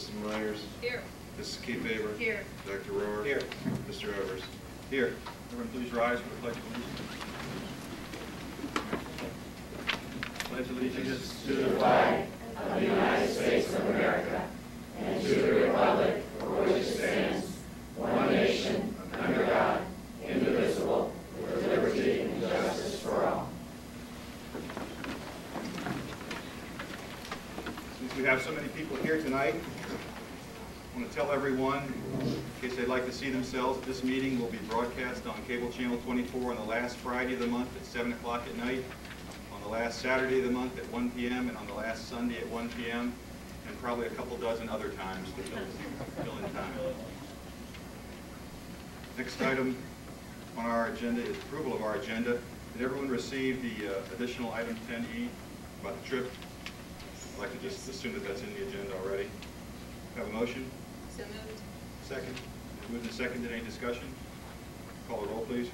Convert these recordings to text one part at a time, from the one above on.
Mrs. Myers. Here. Mrs. Kefauver. Here. Dr. Rohr. Here. Mr. Evers. Here. Everyone please rise for the Pledge of Allegiance. Pledge allegiance to the flag of the United States of America and to the republic for which it stands, one nation, under God, indivisible, with liberty and justice for all. Since we have so many people here tonight, I want to tell everyone, in case they'd like to see themselves, this meeting will be broadcast on cable channel 24 on the last Friday of the month at 7 o'clock at night, on the last Saturday of the month at 1 p.m., and on the last Sunday at 1 p.m., and probably a couple dozen other times to fill in time. Next item on our agenda is approval of our agenda. Did everyone receive the additional item 10E about the trip? I'd like to just assume that that's in the agenda already. Have a motion? So moved. Second. Moved and seconded. Any discussion? Call the roll, please.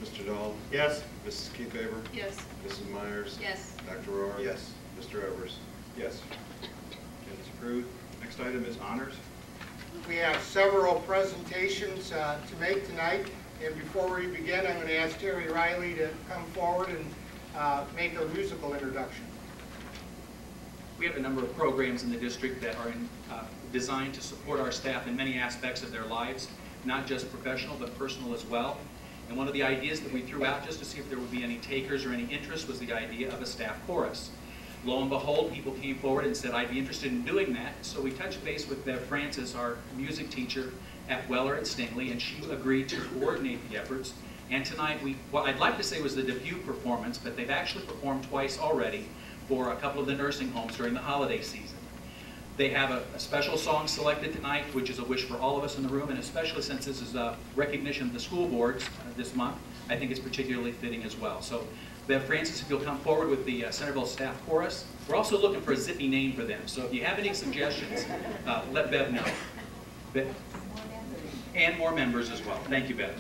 Mr. Dahl. Yes. Mrs. Kefauver. Yes. Mrs. Myers. Yes. Dr. Rohr. Yes. Mr. Evers. Yes. Agenda's approved. Next item is honors. We have several presentations to make tonight, and before we begin, I'm going to ask Terry Riley to come forward and make a musical introduction. We have a number of programs in the district that are designed to support our staff in many aspects of their lives, not just professional but personal as well. And one of the ideas that we threw out just to see if there would be any takers or any interest was the idea of a staff chorus. Lo and behold, people came forward and said, I'd be interested in doing that. So we touched base with Bev Francis, our music teacher at Weller at Stingley, and she agreed to coordinate the efforts. And tonight, what I'd like to say was the debut performance, but they've actually performed twice already for a couple of the nursing homes during the holiday season. They have a special song selected tonight, which is a wish for all of us in the room, and especially since this is a recognition of the school boards this month, I think it's particularly fitting as well. So Bev Francis, if you'll come forward with the Centerville Staff Chorus. We're also looking for a zippy name for them, so if you have any suggestions, let Bev know. Bev? And more members as well. Thank you, Bev.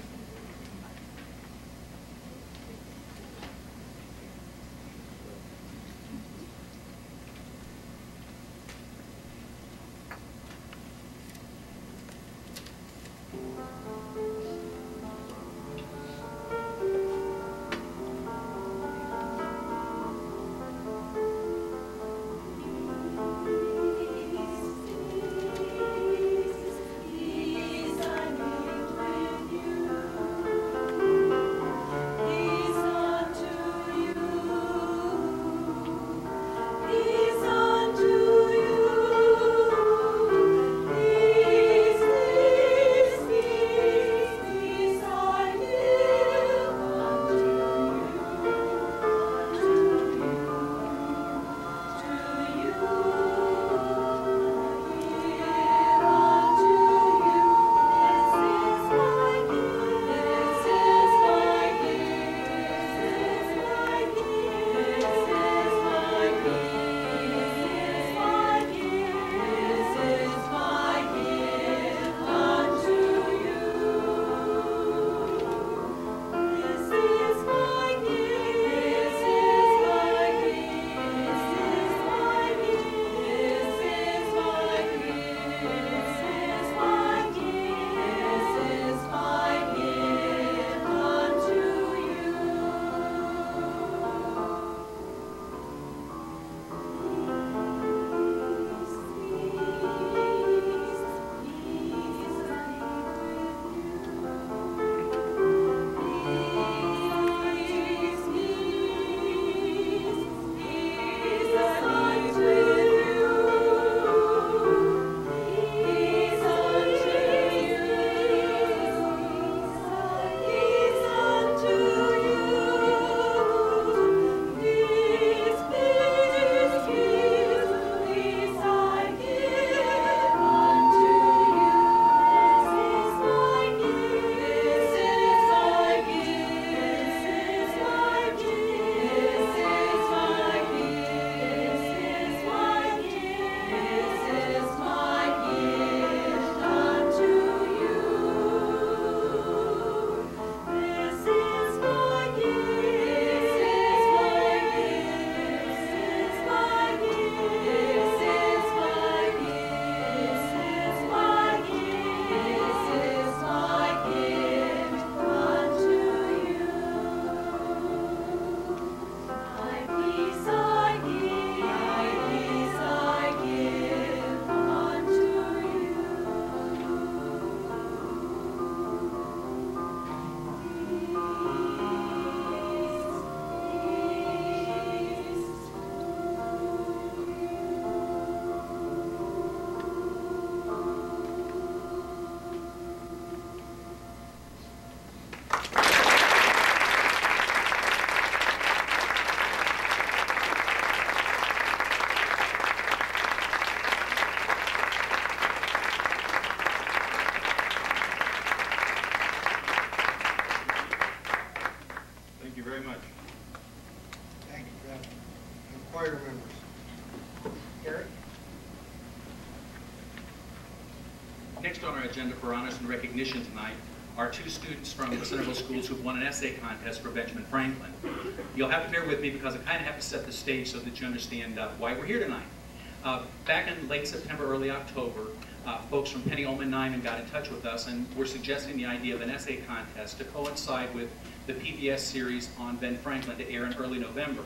Peace I make with you. choir members. Gary? Next on our agenda for honors and recognition tonight are two students from the Centerville schools who've won an essay contest for Benjamin Franklin. You'll have to bear with me because I kind of have to set the stage so that you understand why we're here tonight. Back in late September, early October, folks from Penny Ullman Nyman got in touch with us and were suggesting the idea of an essay contest to coincide with the PBS series on Ben Franklin to air in early November.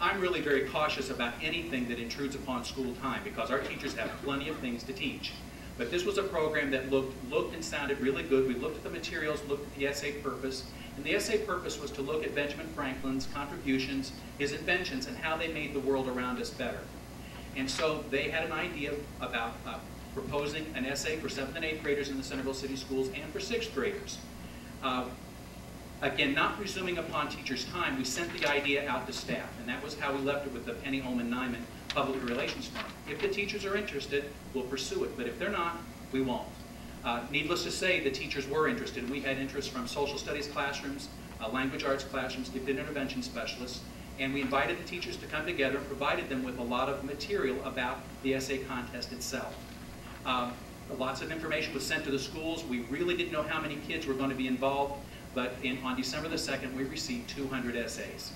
I'm really very cautious about anything that intrudes upon school time because our teachers have plenty of things to teach. But this was a program that looked and sounded really good. We looked at the materials, looked at the essay purpose, and the essay purpose was to look at Benjamin Franklin's contributions, his inventions, and how they made the world around us better. And so they had an idea about proposing an essay for 7th and 8th graders in the Centerville City Schools and for 6th graders. Again, not presuming upon teachers' time, we sent the idea out to staff, and that was how we left it with the Penny Ullman Nyman public relations firm. If the teachers are interested, we'll pursue it, but if they're not, we won't. Needless to say, the teachers were interested. We had interest from social studies classrooms, language arts classrooms, gifted intervention specialists, and we invited the teachers to come together and provided them with a lot of material about the essay contest itself. Lots of information was sent to the schools. We really didn't know how many kids were going to be involved, but on December the 2nd, we received 200 essays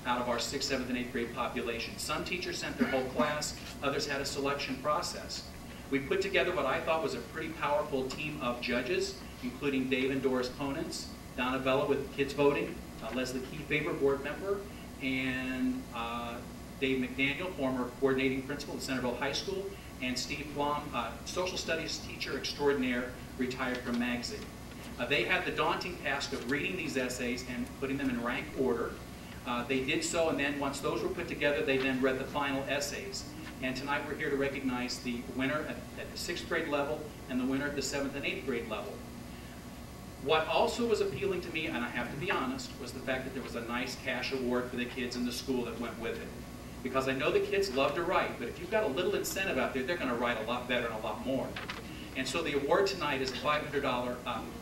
out of our 6th, 7th, and 8th grade population. Some teachers sent their whole class, others had a selection process. We put together what I thought was a pretty powerful team of judges, including Dave and Doris Ponens, Donna Vella with Kids Voting, Leslie Kefeber, board member, and Dave McDaniel, former coordinating principal at Centerville High School, and Steve Blom, social studies teacher extraordinaire, retired from Magazine. They had the daunting task of reading these essays and putting them in rank order. They did so, and then once those were put together, they then read the final essays. And tonight we're here to recognize the winner at the 6th grade level and the winner at the 7th and 8th grade level. What also was appealing to me, and I have to be honest, was the fact that there was a nice cash award for the kids in the school that went with it. Because I know the kids love to write, but if you've got a little incentive out there, they're going to write a lot better and a lot more. And so the award tonight is a $500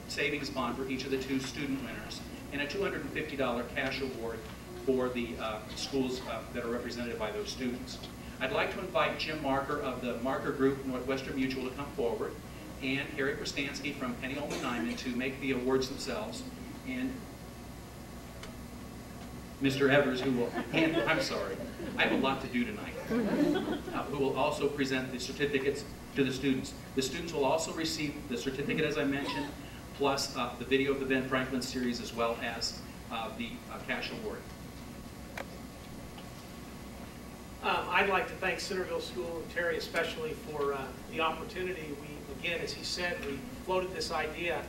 savings bond for each of the two student winners and a $250 cash award for the schools that are represented by those students. I'd like to invite Jim Marker of the Marker Group, Northwestern Mutual, to come forward, and Harry Krastansky from Penny Ullman Nyman to make the awards themselves, and Mr. Evers, who will handle, I'm sorry, I have a lot to do tonight, who will also present the certificates to the students. The students will also receive the certificate, as I mentioned, plus the video of the Ben Franklin series, as well as the cash award. I'd like to thank Centerville School and Terry especially for the opportunity. We, again, as he said, we floated this idea,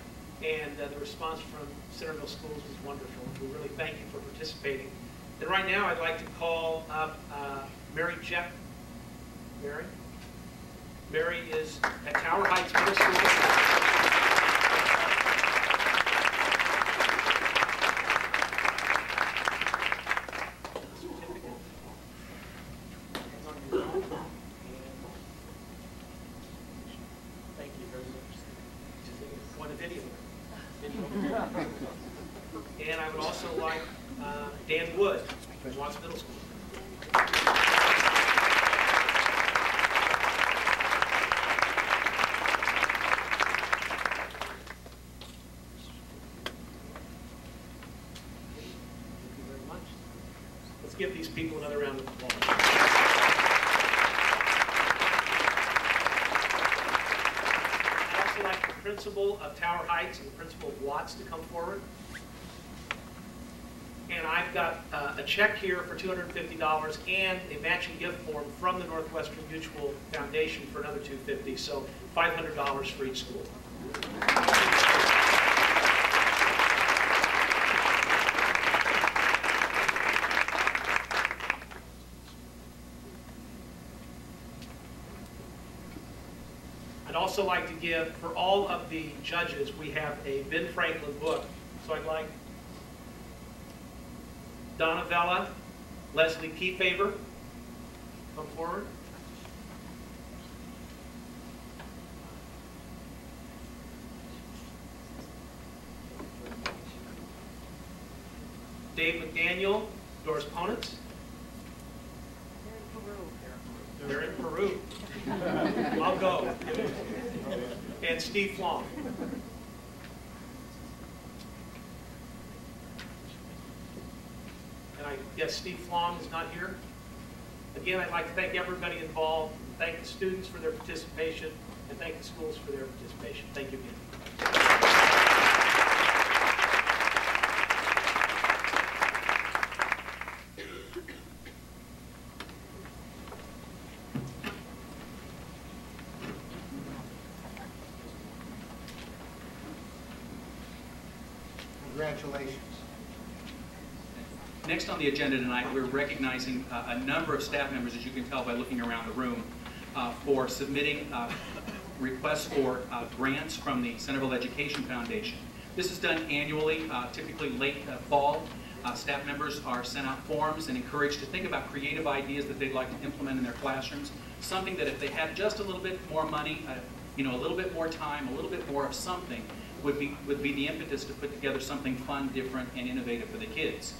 and the response from Centerville Schools was wonderful. We really thank you for participating. And right now, I'd like to call up Mary Jetton. Mary? Mary is at Tower Heights Middle School. And I would also like Dan Wood from Watts Middle School. Thank you very much. Let's give these people another round of applause. I'd also like the principal of Tower Heights and the principal of Watts to come forward. And I've got a check here for $250 and a matching gift form from the Northwestern Mutual Foundation for another $250, so $500 for each school. I'd also like to give, for all of the judges, we have a Ben Franklin book. So I'd like Donna Vella, Leslie Kefeber, come forward. Dave McDaniel, Doris Ponens. and Steve Flom. And I guess Steve Flom is not here. Again, I'd like to thank everybody involved, thank the students for their participation, and thank the schools for their participation. Thank you again. Congratulations. Next on the agenda tonight, we're recognizing a number of staff members, as you can tell by looking around the room, for submitting requests for grants from the Centerville Education Foundation. This is done annually, typically late fall. Staff members are sent out forms and encouraged to think about creative ideas that they'd like to implement in their classrooms. Something that if they had just a little bit more money, a little bit more time, a little bit more of something, would be the impetus to put together something fun, different, and innovative for the kids.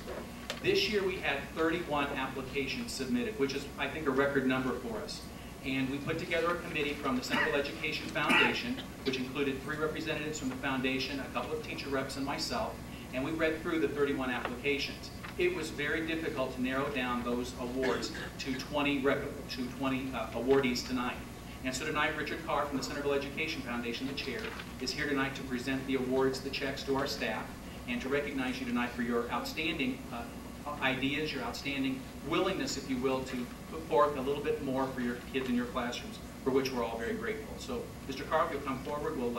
This year we had 31 applications submitted, which is, I think, a record number for us. And we put together a committee from the Centerville Education Foundation, which included 3 representatives from the foundation, a couple of teacher reps, and myself, and we read through the 31 applications. It was very difficult to narrow down those awards to 20 awardees tonight. And so tonight, Richard Carr from the Centerville Education Foundation, the chair, is here tonight to present the awards, the checks to our staff, and to recognize you tonight for your outstanding ideas, your outstanding willingness, if you will, to put forth a little bit more for your kids in your classrooms, for which we're all very grateful. So, Mr. Carr, if you'll come forward, we'll...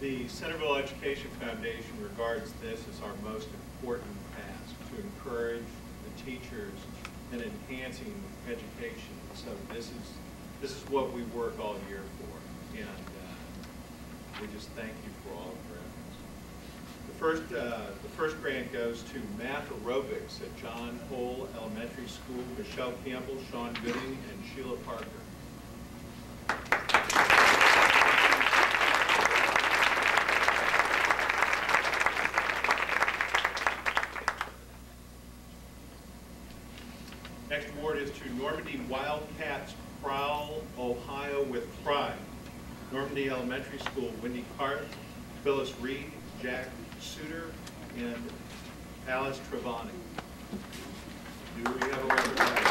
The Centerville Education Foundation regards this as our most important task, to encourage the teachers in enhancing education. So this is what we work all year for, and we just thank you for all of your efforts. The first grant goes to math aerobics at John Hole Elementary School. Michelle Campbell, Sean Gooding, and Sheila Parker. Next award is to Normandy Wildcats Prowl, Ohio with Pride. Normandy Elementary School, Wendy Cart, Phyllis Reed, Jack Suter, and Alice Travani. Do we have a representative?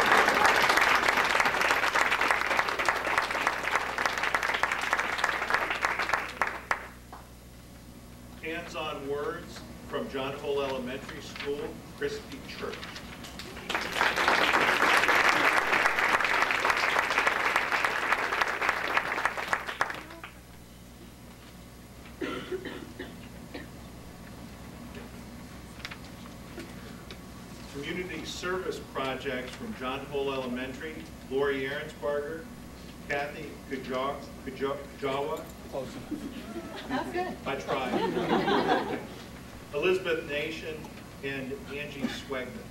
Hands-on words from John Hole Elementary School, Christy Church. Community service projects from John Hole Elementary, Lori Ahrensbarger, Kathy Kajawa. That's good. I tried. Elizabeth Nation and Angie Swegman.